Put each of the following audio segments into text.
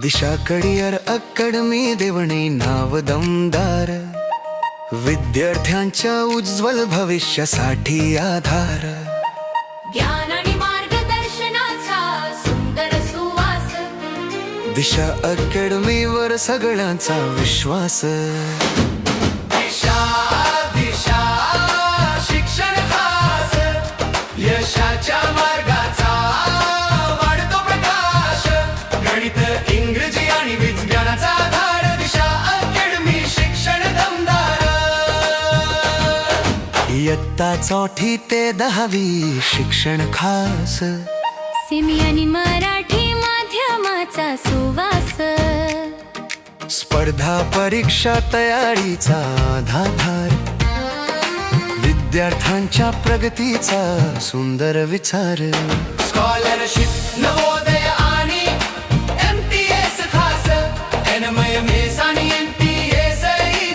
दिशा career academy Deoni नाव दमदार, विद्यार्थ्यांच्या उज्ज्वल भविष्यासाठी आधार. ज्ञान आणि मार्गदर्शनाचा सुंदर सुवास, दिशा अकॅडमीवर सगळ्यांचा विश्वास. दिशा दिशा शिक्षण खास, यशाच्या मार्गाचा वाढतो प्रकाश. गणित इंग्रजी आणि विज्ञानाचा आधार, दिशा अकॅडमी शिक्षण दमदार. इयत्ता 4थी ते 10वी शिक्षण खास, सेमी आणि मराठी माध्यमाचा सुवास. स्पर्धा परीक्षा तयारीचा आधार, विद्यार्थ्यांच्या प्रगतीचा सुंदर विचार. स्कॉलरशिप, नवोदय आणि MTS खास, NMS आणि NTS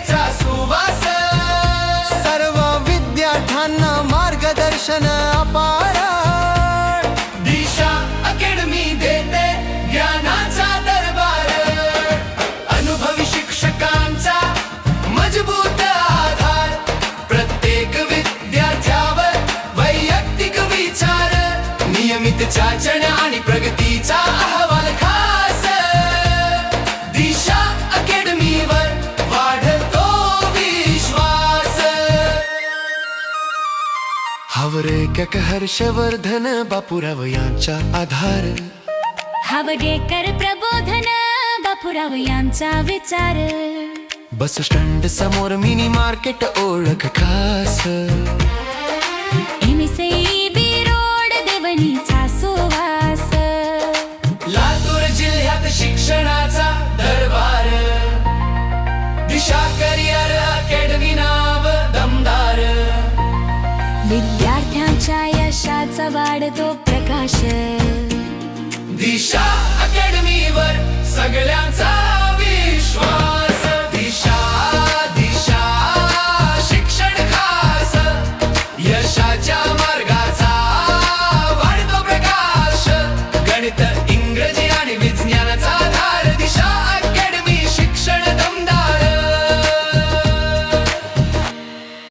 चा सुवास. सर्व विद्यार्थ्यांना मार्गदर्शन अपार. दिशा अकॅडमी देते ज्ञानाचा दरबार. अनुभवी शिक्षकांचा मजबूत आधार, प्रत्येक विद्यार्थ्यावर वैयक्तिक विचार. नियमित चाचण्या आणि प्रगतीचा अहवाल खास. दिशा अकॅडमीवर वाढतो विश्वास. हावरेकर हर्षवर्धन बापूराव यांचा आधार, हावडेकर प्रबोधन बापूराव यांचा विचार. बस स्टँड समोर मिनी मार्केट ओळख खास. MSEB रोड देवणीचा सुवास. लातूर जिल्ह्यात शिक्षणाचा दरबार, दिशा करिअर अकॅडमी नाव दमदार. विद्यार्थ्यांच्या यशाचा वाढतो प्रकाश. दिशा